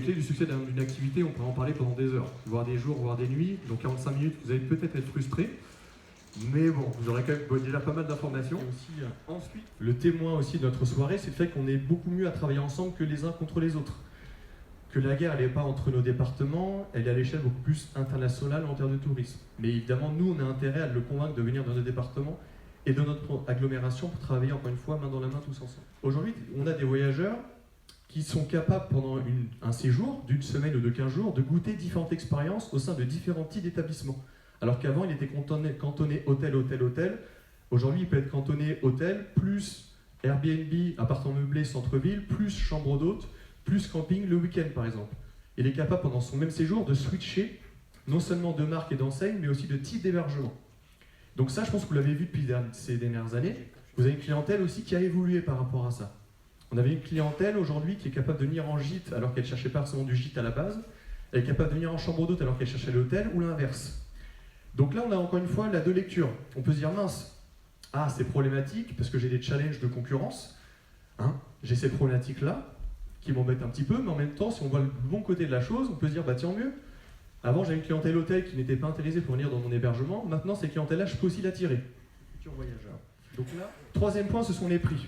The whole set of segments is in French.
clés du succès d'une activité, on peut en parler pendant des heures, voire des jours, voire des nuits. Donc 45 minutes, vous allez peut-être être frustré. Mais bon, vous aurez quand même déjà pas mal d'informations. Et aussi, ensuite, le témoin aussi de notre soirée, c'est le fait qu'on est beaucoup mieux à travailler ensemble que les uns contre les autres. Que la guerre, elle n'est pas entre nos départements, elle est à l'échelle beaucoup plus internationale en termes de tourisme. Mais évidemment, nous, on a intérêt à le convaincre de venir dans nos départements et de notre agglomération pour travailler encore une fois main dans la main tous ensemble. Aujourd'hui, on a des voyageurs qui sont capables pendant un séjour d'une semaine ou de 15 jours de goûter différentes expériences au sein de différents types d'établissements. Alors qu'avant, il était cantonné hôtel, hôtel, hôtel. Aujourd'hui, il peut être cantonné hôtel, plus Airbnb, appartement meublé, centre-ville, plus chambre d'hôte, plus camping le week-end par exemple. Il est capable pendant son même séjour de switcher non seulement de marque et d'enseigne, mais aussi de type d'hébergement. Donc ça, je pense que vous l'avez vu depuis ces dernières années. Vous avez une clientèle aussi qui a évolué par rapport à ça. On avait une clientèle aujourd'hui qui est capable de venir en gîte alors qu'elle ne cherchait pas forcément du gîte à la base. Elle est capable de venir en chambre d'hôte alors qu'elle cherchait l'hôtel ou l'inverse. Donc là, on a encore une fois la deux lectures. On peut se dire, mince, c'est problématique parce que j'ai des challenges de concurrence. J'ai ces problématiques-là qui m'embêtent un petit peu, mais en même temps, si on voit le bon côté de la chose, on peut se dire, tant mieux. Avant, j'avais une clientèle hôtel qui n'était pas intéressée pour venir dans mon hébergement. Maintenant, ces clientèles-là, je peux aussi l'attirer. Futur voyageur. Donc là, troisième point, ce sont les prix.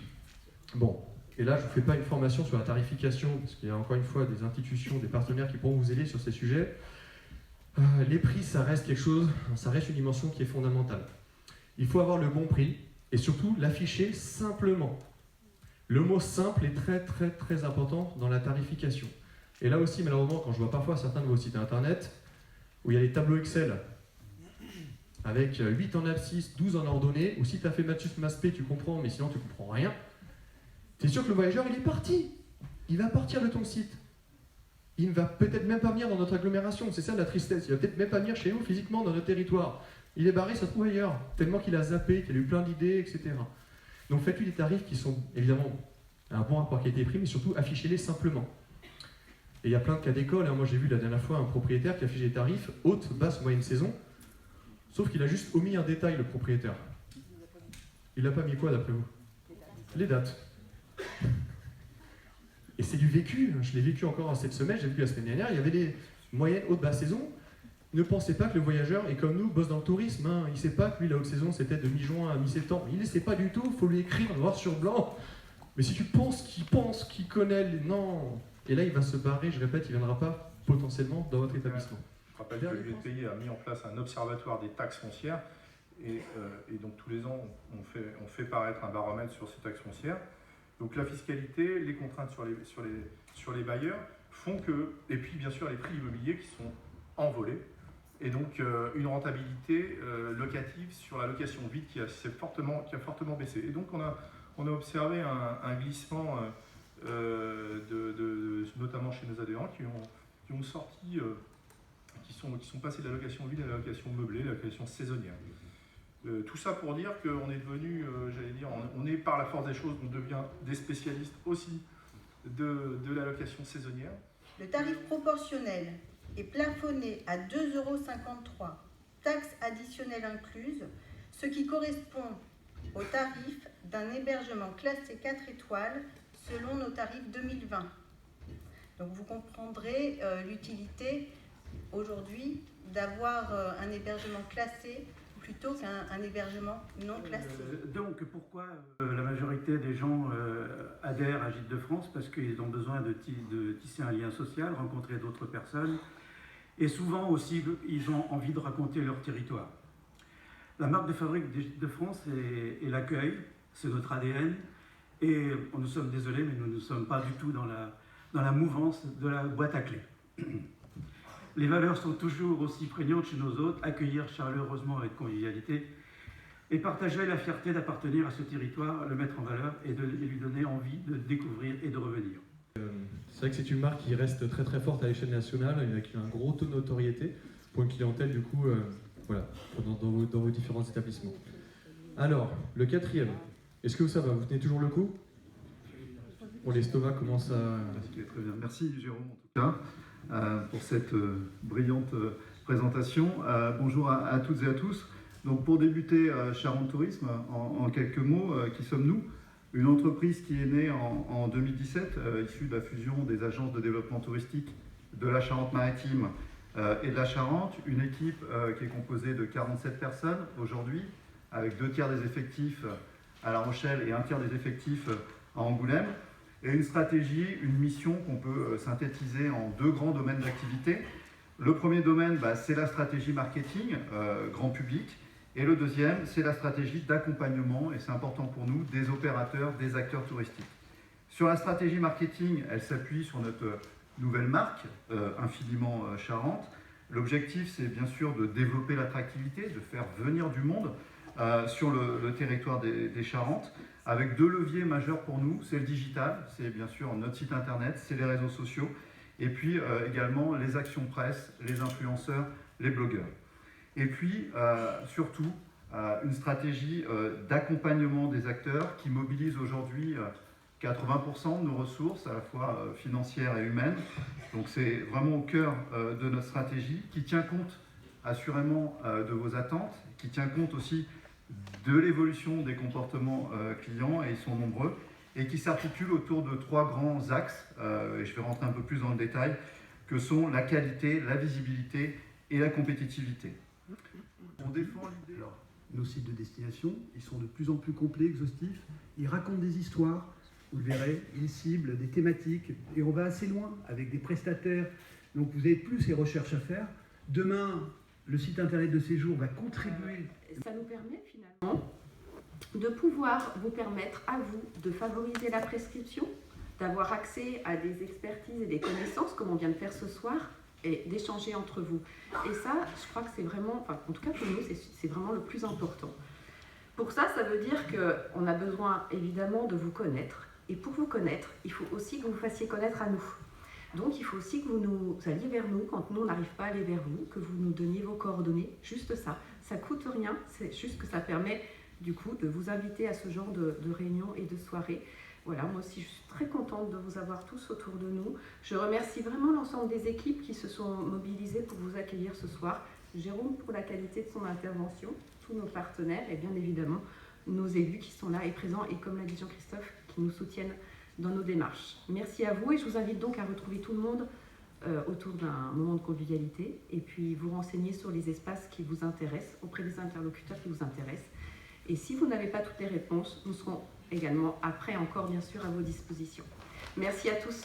Bon, et là, je ne vous fais pas une formation sur la tarification, parce qu'il y a encore une fois des institutions, des partenaires qui pourront vous aider sur ces sujets. Les prix, ça reste quelque chose, ça reste une dimension qui est fondamentale. Il faut avoir le bon prix, et surtout l'afficher simplement. Le mot simple est très très très important dans la tarification. Et là aussi, malheureusement, quand je vois parfois certains de vos sites internet, où il y a des tableaux Excel, avec 8 en abscisse, 12 en ordonnée, ou si tu as fait Mathus Maspé, tu comprends, mais sinon tu comprends rien, t'es sûr que le voyageur, il est parti. Il va partir de ton site. Il ne va peut-être même pas venir dans notre agglomération, c'est ça la tristesse. Il va peut-être même pas venir chez nous physiquement dans notre territoire. Il est barré, ça se trouve ailleurs, tellement qu'il a zappé, qu'il a eu plein d'idées, etc. Donc faites-lui des tarifs qui sont évidemment un bon rapport qualité-prix, mais surtout affichez-les simplement. Et il y a plein de cas d'école. Moi j'ai vu la dernière fois un propriétaire qui affiche des tarifs haute, basse, moyenne saison, sauf qu'il a juste omis un détail, le propriétaire. Il n'a pas mis quoi d'après vous? Les dates. Et c'est du vécu, je l'ai vécu encore cette semaine, j'ai vu la semaine dernière, il y avait des moyennes, haute, basse saison. Ne pensez pas que le voyageur est comme nous, bosse dans le tourisme. Il ne sait pas que lui, la haute saison, c'était de mi-juin à mi-septembre. Il ne sait pas du tout, il faut lui écrire noir sur blanc. Mais si tu penses, qu'il connaît les... Non. Et là, il va se barrer, je répète, il ne viendra pas potentiellement dans votre établissement. Je rappelle que l'UTPI a mis en place un observatoire des taxes foncières. Et donc tous les ans, on fait paraître un baromètre sur ces taxes foncières. Donc la fiscalité, les contraintes sur les bailleurs font que, et puis bien sûr les prix immobiliers qui sont envolés, et donc une rentabilité locative sur la location vide qui a fortement baissé. Et donc on a observé un glissement, notamment chez nos adhérents, qui ont sorti, qui sont passés de la location vide à la location meublée, la location saisonnière. Tout ça pour dire qu'on est devenu, on est par la force des choses, on devient des spécialistes aussi de la location saisonnière. Le tarif proportionnel est plafonné à 2,53 €, taxes additionnelles incluses, ce qui correspond au tarif d'un hébergement classé 4 étoiles selon nos tarifs 2020. Donc vous comprendrez l'utilité aujourd'hui d'avoir un hébergement classé plutôt qu'un hébergement non classé. Donc pourquoi la majorité des gens adhèrent à Gîtes de France? Parce qu'ils ont besoin de tisser un lien social, rencontrer d'autres personnes, et souvent aussi ils ont envie de raconter leur territoire. La marque de fabrique des Gîtes de France est l'accueil, c'est notre ADN, et nous sommes désolés, mais nous ne sommes pas du tout dans la mouvance de la boîte à clés. Les valeurs sont toujours aussi prégnantes chez nos hôtes, accueillir chaleureusement avec convivialité et partager la fierté d'appartenir à ce territoire, le mettre en valeur et lui donner envie de découvrir et de revenir. C'est vrai que c'est une marque qui reste très très forte à l'échelle nationale, avec un gros taux de notoriété pour une clientèle du coup, dans vos différents établissements. Alors, le quatrième, est-ce que ça va? Vous tenez toujours le coup? Bon, l'estomac commence à... Très bien. Merci Jérôme en tout cas. Pour cette brillante présentation. Bonjour à toutes et à tous. Donc pour débuter Charente Tourisme, en quelques mots, qui sommes-nous? Une entreprise qui est née en 2017, issue de la fusion des agences de développement touristique de la Charente-Maritime et de la Charente. Une équipe qui est composée de 47 personnes aujourd'hui, avec 2 tiers des effectifs à La Rochelle et 1 tiers des effectifs à Angoulême. Et une stratégie, une mission qu'on peut synthétiser en 2 grands domaines d'activité. Le premier domaine, c'est la stratégie marketing, grand public. Et le deuxième, c'est la stratégie d'accompagnement, et c'est important pour nous, des opérateurs, des acteurs touristiques. Sur la stratégie marketing, elle s'appuie sur notre nouvelle marque, Infiniment Charente. L'objectif, c'est bien sûr de développer l'attractivité, de faire venir du monde sur le territoire des Charentes, avec 2 leviers majeurs pour nous. C'est le digital, c'est bien sûr notre site internet, c'est les réseaux sociaux, et puis également les actions presse, les influenceurs, les blogueurs. Et puis, surtout, une stratégie d'accompagnement des acteurs qui mobilise aujourd'hui 80% de nos ressources, à la fois financières et humaines. Donc c'est vraiment au cœur de notre stratégie, qui tient compte assurément de vos attentes, qui tient compte aussi de l'évolution des comportements clients, et ils sont nombreux, et qui s'articule autour de 3 grands axes, et je vais rentrer un peu plus dans le détail, que sont la qualité, la visibilité et la compétitivité. On défend l'idée. Alors, nos sites de destination, ils sont de plus en plus complets, exhaustifs, ils racontent des histoires, vous le verrez, ils ciblent des thématiques, et on va assez loin avec des prestataires, donc vous avez plus ces recherches à faire. Demain, le site internet de séjour va contribuer. Ça nous permet finalement de pouvoir vous permettre à vous de favoriser la prescription, d'avoir accès à des expertises et des connaissances comme on vient de faire ce soir, et d'échanger entre vous. Et ça, je crois que c'est vraiment, enfin, en tout cas pour nous, c'est vraiment le plus important. Pour ça, ça veut dire qu'on a besoin évidemment de vous connaître. Et pour vous connaître, il faut aussi que vous vous fassiez connaître à nous. Donc il faut aussi que vous nous alliez vers nous quand nous on n'arrive pas à aller vers vous, que vous nous donniez vos coordonnées, juste ça. Ça coûte rien, c'est juste que ça permet du coup de vous inviter à ce genre de réunions et de soirées. Voilà, moi aussi je suis très contente de vous avoir tous autour de nous. Je remercie vraiment l'ensemble des équipes qui se sont mobilisées pour vous accueillir ce soir. Jérôme pour la qualité de son intervention, tous nos partenaires et bien évidemment nos élus qui sont là et présents et comme l'a dit Jean-Christophe, qui nous soutiennent dans nos démarches. Merci à vous et je vous invite donc à retrouver tout le monde autour d'un moment de convivialité et puis vous renseigner sur les espaces qui vous intéressent, auprès des interlocuteurs qui vous intéressent. Et si vous n'avez pas toutes les réponses, nous serons également après encore bien sûr à vos dispositions. Merci à tous.